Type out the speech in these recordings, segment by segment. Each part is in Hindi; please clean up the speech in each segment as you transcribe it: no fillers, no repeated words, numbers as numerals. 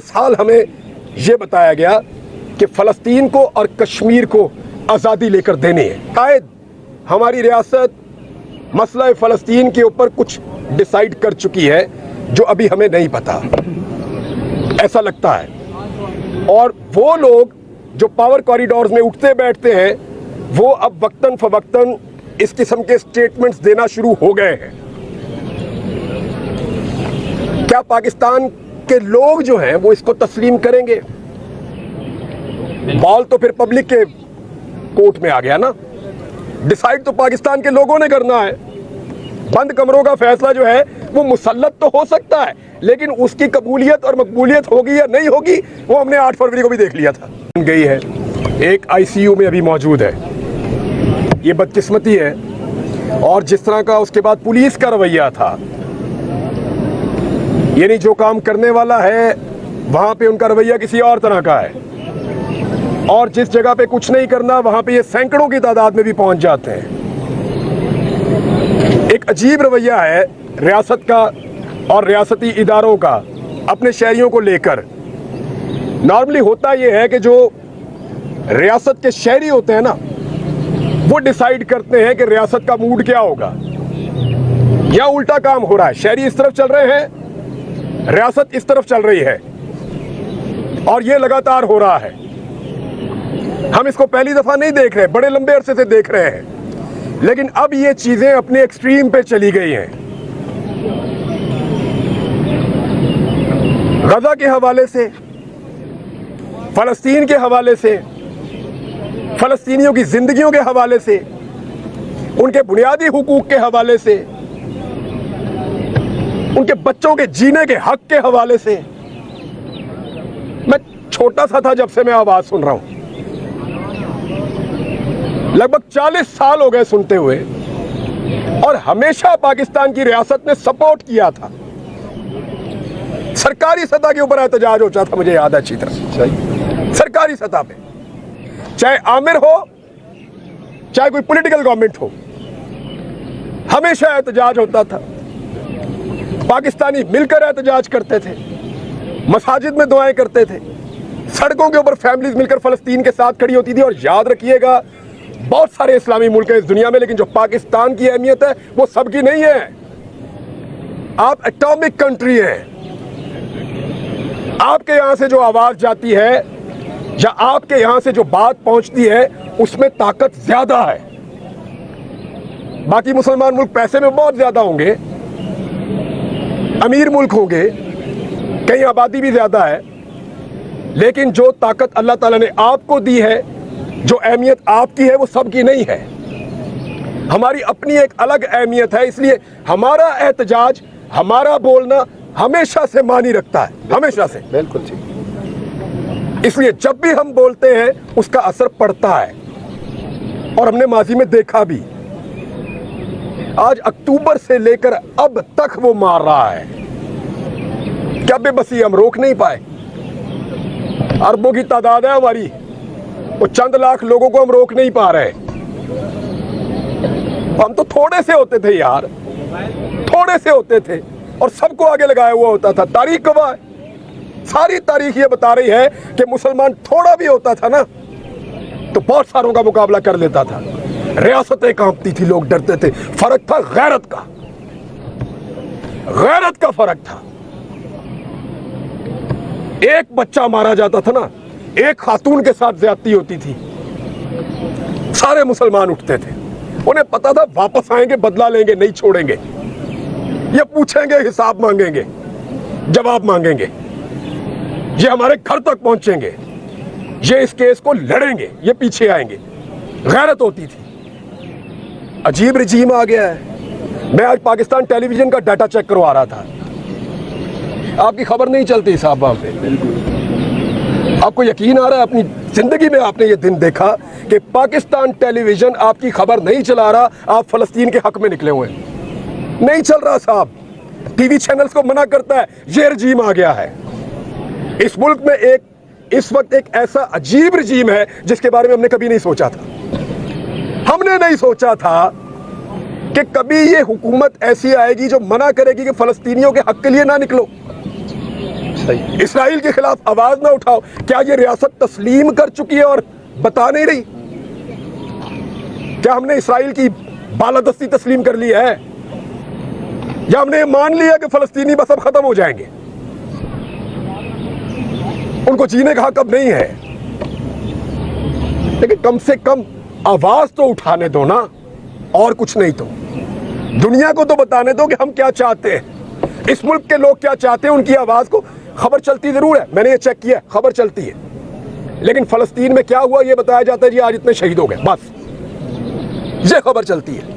साल हमें ये बताया गया कि फ़लस्तीन को और कश्मीर को आज़ादी लेकर देनी है। शायद हमारी रियासत मसला फ़लस्तीन के ऊपर कुछ डिसाइड कर चुकी है जो अभी हमें नहीं पता, ऐसा लगता है। और वो लोग जो पावर कॉरिडोर्स में उठते बैठते हैं वो अब वक्तन फवक्तन इस किस्म के स्टेटमेंट्स देना शुरू हो गए हैं। क्या पाकिस्तान के लोग जो हैं वो इसको तस्लीम करेंगे? बॉल तो फिर पब्लिक के कोर्ट में आ गया ना। डिसाइड तो पाकिस्तान के लोगों ने करना है। बंद कमरों का फैसला जो है वो मुसल्लत तो हो सकता है, लेकिन उसकी कबूलियत और मकबूलियत होगी या नहीं होगी वो हमने 8 फरवरी को भी देख लिया था। गई है, एक आईसीयू में अभी मौजूद है। ये बदकिस्मती है। और जिस तरह का उसके बाद पुलिस का रवैया था, यानी जो काम करने वाला है वहां पे उनका रवैया किसी और तरह का है, और जिस जगह पे कुछ नहीं करना वहां पे ये सैकड़ों की तादाद में भी पहुंच जाते हैं। एक अजीब रवैया है रियासत का और रियासती इदारों का अपने शहरियों को लेकर। नॉर्मली होता यह है कि जो रियासत के शहरी होते हैं ना, वो डिसाइड करते हैं कि रियासत का मूड क्या होगा। या उल्टा काम हो रहा है, शहरी इस तरफ चल रहे हैं, रियासत इस तरफ चल रही है, और ये लगातार हो रहा है। हम इसको पहली दफा नहीं देख रहे, बड़े लंबे अरसे से देख रहे हैं, लेकिन अब ये चीजें अपने एक्सट्रीम पे चली गई हैं। गजा के हवाले से, फलस्तीन के हवाले से, फलस्तीनियों की जिंदगियों के हवाले से, उनके बुनियादी हुकूक के हवाले से, उनके बच्चों के जीने के हक के हवाले से। मैं छोटा सा था जब से मैं आवाज सुन रहा हूं, लगभग 40 साल हो गए सुनते हुए, और हमेशा पाकिस्तान की रियासत ने सपोर्ट किया था। सरकारी सतह के ऊपर एहतजाज होता था, मुझे याद है अच्छी तरह। सरकारी सतह पे, चाहे आमिर हो चाहे कोई पॉलिटिकल गवर्नमेंट हो, हमेशा एहतजाज होता था। पाकिस्तानी मिलकर एहतजाज करते थे, मसाजिद में दुआएं करते थे, सड़कों के ऊपर फैमिलीज मिलकर फलस्तीन के साथ खड़ी होती थी। और याद रखिएगा, बहुत सारे इस्लामी मुल्क हैं इस दुनिया में, लेकिन जो पाकिस्तान की अहमियत है वो सबकी नहीं है। आप एटॉमिक कंट्री हैं। आपके यहां से जो आवाज जाती है या आपके यहां से जो बात पहुंचती है उसमें ताकत ज्यादा है। बाकी मुसलमान मुल्क पैसे में बहुत ज्यादा होंगे, अमीर मुल्क होंगे, कहीं आबादी भी ज्यादा है, लेकिन जो ताकत अल्लाह ताला ने आपको दी है, जो अहमियत आपकी है, वो सबकी नहीं है। हमारी अपनी एक अलग अहमियत है, इसलिए हमारा एहतजाज, हमारा बोलना हमेशा से मानी रखता है, हमेशा से। बिल्कुल ठीक। इसलिए जब भी हम बोलते हैं उसका असर पड़ता है, और हमने माजी में देखा भी। आज अक्टूबर से लेकर अब तक वो मार रहा है। क्या बेबसी, हम रोक नहीं पाए। अरबों की तादाद है हमारी, वो चंद लाख लोगों को हम रोक नहीं पा रहे। हम तो थोड़े से होते थे यार, थोड़े से होते थे और सबको आगे लगाया हुआ होता था। तारीख गवाह है, सारी तारीख ये बता रही है कि मुसलमान थोड़ा भी होता था ना तो बहुत सारों का मुकाबला कर लेता था। रियासतें कांपती थी, लोग डरते थे। फर्क था गैरत का, गैरत का फर्क था। एक बच्चा मारा जाता था ना, एक खातून के साथ ज्यादती होती थी, सारे मुसलमान उठते थे। उन्हें पता था वापस आएंगे, बदला लेंगे, नहीं छोड़ेंगे। ये पूछेंगे, हिसाब मांगेंगे, जवाब मांगेंगे, ये हमारे घर तक पहुंचेंगे, ये इस केस को लड़ेंगे, ये पीछे आएंगे। गैरत होती थी। अजीब रजीम आ गया है। मैं आज पाकिस्तान टेलीविजन का डाटा चेक करवा रहा था, आपकी खबर नहीं चलती साहब वहां पे। आपको यकीन आ रहा है, अपनी जिंदगी में आपने ये दिन देखा कि पाकिस्तान टेलीविजन आपकी खबर नहीं चला रहा, आप फलस्तीन के हक में निकले हुए हैं। नहीं चल रहा साहब, टीवी चैनल्स को मना करता है। ये रजीम आ गया है इस मुल्क में। इस वक्त एक ऐसा अजीब रजीम है जिसके बारे में हमने कभी नहीं सोचा था। हमने नहीं सोचा था कि कभी ये हुकूमत ऐसी आएगी जो मना करेगी कि फलस्तीनियों के हक के लिए ना निकलो। सही। इसराइल के खिलाफ आवाज ना उठाओ। क्या ये रियासत तस्लीम कर चुकी है और बता नहीं रही? क्या हमने इसराइल की बालादस्ती तस्लीम कर ली है, या हमने मान लिया कि फलस्तीनी बस अब खत्म हो जाएंगे, उनको जीने का हक अब नहीं है? लेकिन कम से कम आवाज तो उठाने दो ना, और कुछ नहीं तो दुनिया को तो बताने दो कि हम क्या चाहते हैं, इस मुल्क के लोग क्या चाहते हैं। उनकी आवाज को खबर चलती जरूर है, मैंने ये चेक किया, खबर चलती है, लेकिन फलस्तीन में क्या हुआ ये बताया जाता है, जी आज इतने शहीद हो गए, बस ये खबर चलती है।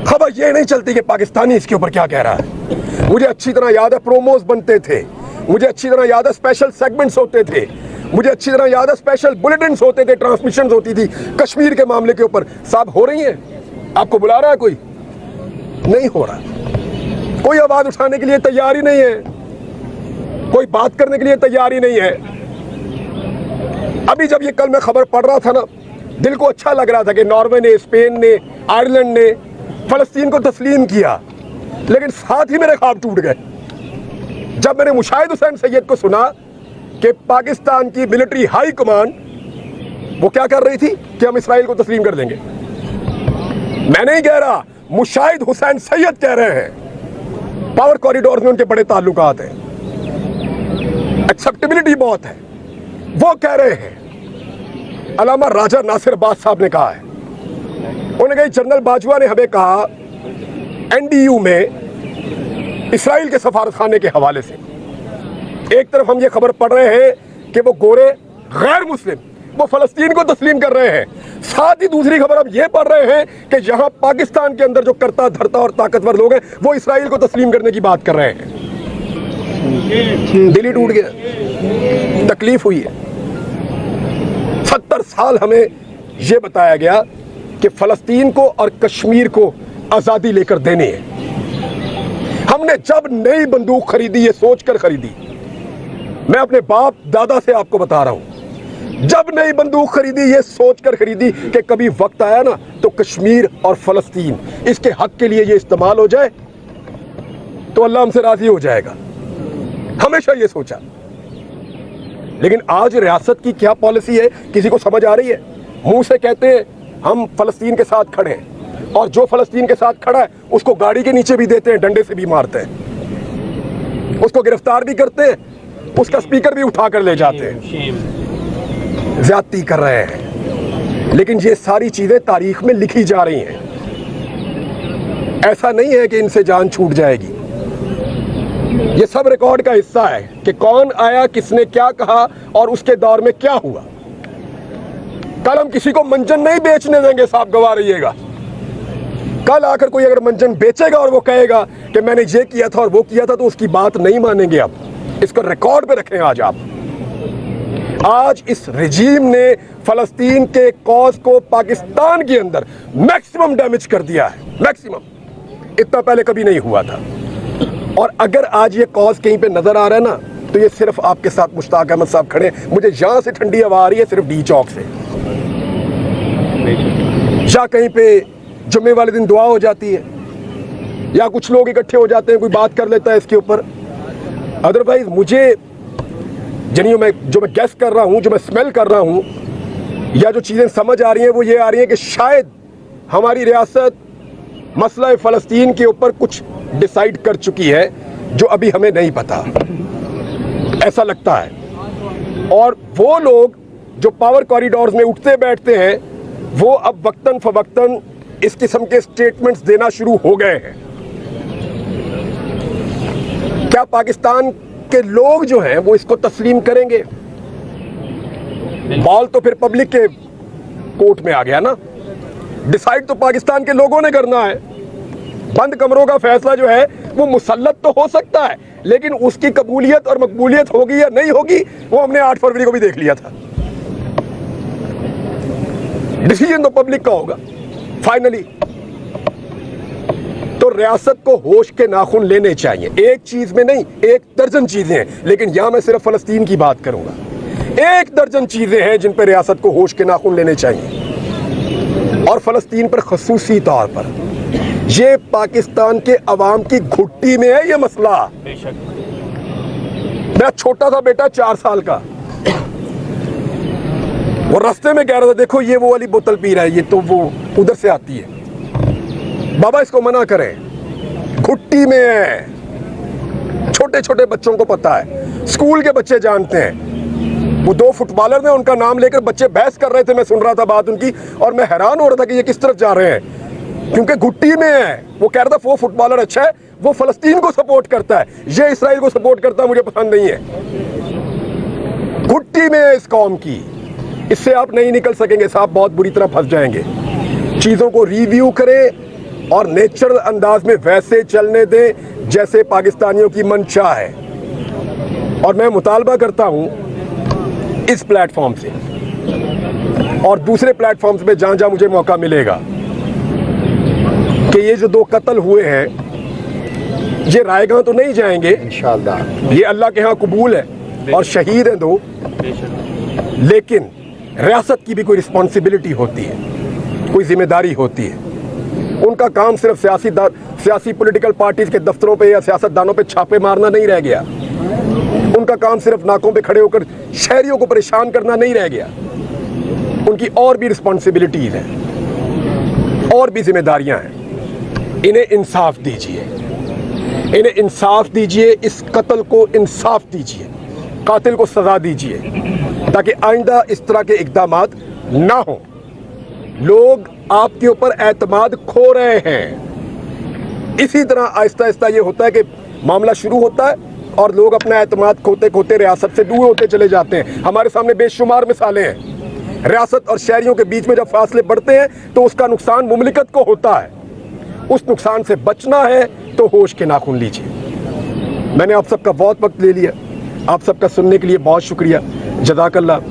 खबर ये नहीं चलती कि पाकिस्तानी इसके ऊपर क्या कह रहा है। मुझे अच्छी तरह याद है प्रोमोज बनते थे, मुझे अच्छी तरह याद है स्पेशल सेगमेंट्स होते थे, मुझे अच्छी तरह याद है स्पेशल बुलेटिन्स होते थे, ट्रांसमिशंस होती थी कश्मीर के मामले के ऊपर। साहब हो रही है? आपको बुला रहा है कोई? नहीं हो रहा। कोई आवाज उठाने के लिए तैयार ही नहीं है, कोई बात करने के लिए तैयार ही नहीं है। अभी जब ये कल मैं खबर पढ़ रहा था ना, दिल को अच्छा लग रहा था कि नॉर्वे ने, स्पेन ने, आयरलैंड ने फलस्तीन को तस्लीम किया, लेकिन साथ ही मेरे ख्वाब टूट गए जब मैंने मुशाहिद हुसैन सैयद को सुना कि पाकिस्तान की मिलिट्री हाई कमान वो क्या कर रही थी कि हम इसराइल को तस्लीम कर देंगे। मैं नहीं कह रहा, मुशाहिद हुसैन सैयद कह रहे हैं। पावर कॉरिडोर में उनके बड़े ताल्लुकात हैं, एक्सेप्टेबिलिटी बहुत है, वो कह रहे हैं। अलामा राजा नासिर अब्बास साहब ने कहा है, उन्होंने कहा जनरल बाजवा ने हमें कहा एनडीयू में इसराइल के सफारतखाने के हवाले से, एक तरफ हम ये खबर पढ़ रहे हैं कि वो गोरे गैर मुस्लिम वो फलस्तीन को तस्लीम कर रहे हैं, साथ ही दूसरी खबर हम ये पढ़ रहे हैं कि जहां पाकिस्तान के अंदर जो करता धरता और ताकतवर लोग हैं वो इसराइल को तस्लीम करने की बात कर रहे हैं। दिल ही टूट गया, तकलीफ हुई है। 70 साल हमें यह बताया गया कि फलस्तीन को और कश्मीर को आजादी लेकर देनी है। हमने जब नई बंदूक खरीदी ये सोचकर खरीदी, मैं अपने बाप दादा से आपको बता रहा हूं, जब नई बंदूक खरीदी ये सोचकर खरीदी कि कभी वक्त आया ना तो कश्मीर और फलस्तीन इसके हक के लिए ये इस्तेमाल हो जाए तो अल्लाह हमसे राजी हो जाएगा। हमेशा ये सोचा। लेकिन आज रियासत की क्या पॉलिसी है किसी को समझ आ रही है? मुंह से कहते हैं हम फलस्तीन के साथ खड़े हैं, और जो फलस्तीन के साथ खड़ा है उसको गाड़ी के नीचे भी देते हैं, डंडे से भी मारते हैं, उसको गिरफ्तार भी करते हैं, उसका स्पीकर भी उठा कर ले जाते हैं, ज्यादती कर रहे हैं। लेकिन ये सारी चीजें तारीख में लिखी जा रही हैं। ऐसा नहीं है कि इनसे जान छूट जाएगी। ये सब रिकॉर्ड का हिस्सा है कि कौन आया, किसने क्या कहा और उसके दौर में क्या हुआ। कल हम किसी को मंजन नहीं बेचने देंगे, साहब गवाह रहिएगा। कल आकर कोई अगर मंजन बेचेगा और वो कहेगा कि मैंने ये किया था और वो किया था, तो उसकी बात नहीं मानेंगे। अब इसको रिकॉर्ड पे रखें। आज इस रिजीम ने फलस्तीन के कॉज को पाकिस्तान के अंदर मैक्सिमम डैमेज कर दिया है, मैक्सिमम। इतना पहले कभी नहीं हुआ था। और अगर आज ये कॉज कहीं पे नजर आ रहा है ना, तो ये सिर्फ आपके साथ मुश्ताक अहमद साहब खड़े। मुझे यहां से ठंडी हवा आ रही है सिर्फ डी चौक से, या कहीं पे जुम्मे वाले दिन दुआ हो जाती है, या कुछ लोग इकट्ठे हो जाते हैं, कोई बात कर लेता है इसके ऊपर। अदरवाइज मुझे जो मैं गैस कर रहा हूं, जो मैं स्मेल कर रहा हूं, या जो चीजें समझ आ रही हैं वो ये आ रही है कि शायद हमारी रियासत मसला फलस्तीन के ऊपर कुछ डिसाइड कर चुकी है जो अभी हमें नहीं पता, ऐसा लगता है। और वो लोग जो पावर कॉरिडोर्स में उठते बैठते हैं वो अब वक्तन फवक्तन इस किस्म के स्टेटमेंट्स देना शुरू हो गए हैं। क्या पाकिस्तान के लोग जो हैं वो इसको तस्लीम करेंगे? बॉल तो फिर पब्लिक के कोर्ट में आ गया ना। डिसाइड तो पाकिस्तान के लोगों ने करना है। बंद कमरों का फैसला जो है वो मुसल्लत तो हो सकता है, लेकिन उसकी कबूलियत और मकबूलियत होगी या नहीं होगी वो हमने 8 फरवरी को भी देख लिया था। डिसीजन तो पब्लिक का होगा फाइनली। तो रियासत को होश के नाखून लेने चाहिए। एक चीज में नहीं, 1 दर्जन चीजें हैं, लेकिन यहां मैं सिर्फ फलस्तीन की बात करूंगा। 1 दर्जन चीजें हैं जिन पर रियासत को होश के नाखून लेने चाहिए। और फलस्तीन पर खसूसी तौर पर ये पाकिस्तान के अवाम की घुट्टी में है ये मसला। मेरा छोटा सा बेटा 4 साल का, वो रास्ते में कह रहा था देखो ये वो वाली बोतल पी रहा है, ये तो वो उधर से आती है, बाबा इसको मना करें, घुट्टी में है। छोटे छोटे बच्चों को पता है, स्कूल के बच्चे जानते हैं। वो 2 फुटबॉलर ने उनका नाम लेकर बच्चे बहस कर रहे थे, मैं सुन रहा था बात उनकी और मैं हैरान हो रहा था कि ये किस तरफ जा रहे हैं, क्योंकि घुट्टी में है। वो कह रहा था वो फुटबॉलर अच्छा है, वो फलस्तीन को सपोर्ट करता है, ये इसराइल को सपोर्ट करता है, मुझे पसंद नहीं है। घुट्टी में है इस कौम की, इससे आप नहीं निकल सकेंगे साहब, बहुत बुरी तरह फंस जाएंगे। चीज़ों को रिव्यू करें और नेचुरल अंदाज में वैसे चलने दें जैसे पाकिस्तानियों की मंशा है। और मैं मुतालबा करता हूं इस प्लेटफॉर्म से और दूसरे प्लेटफॉर्म्स पे जहां जहां मुझे मौका मिलेगा कि ये जो 2 कत्ल हुए हैं ये रायगां तो नहीं जाएंगे इंशाअल्लाह, ये अल्लाह के यहाँ कबूल है और शहीद हैं 2, लेकिन रियासत की भी कोई रिस्पॉन्सिबिलिटी होती है, कोई जिम्मेदारी होती है। उनका काम सिर्फ सियासी पॉलिटिकल पार्टीज के दफ्तरों पे या सियासतदानों पे छापे मारना नहीं रह गया। उनका काम सिर्फ नाकों पे खड़े होकर शहरियों को परेशान करना नहीं रह गया। उनकी और भी रिस्पॉन्सिबिलिटीज हैं और भी जिम्मेदारियां हैं। इन्हें इंसाफ दीजिए, इन्हें इंसाफ दीजिए, इस कत्ल को इंसाफ दीजिए, कातिल को सजा दीजिए ताकि आइंदा इस तरह के इक़दामात ना हो। लोग आपके ऊपर एतमाद खो रहे हैं। इसी तरह आहिस्ता आहिस्ता ये होता है कि मामला शुरू होता है और लोग अपना एतमाद खोते खोते रियासत से दूर होते चले जाते हैं। हमारे सामने बेशुमार मिसालें हैं। रियासत और शहरियों के बीच में जब फासले बढ़ते हैं तो उसका नुकसान मुमलिकत को होता है। उस नुकसान से बचना है तो होश के नाखून लीजिए। मैंने आप सबका बहुत वक्त ले लिया, आप सबका सुनने के लिए बहुत शुक्रिया। जज़ाकल्लाह।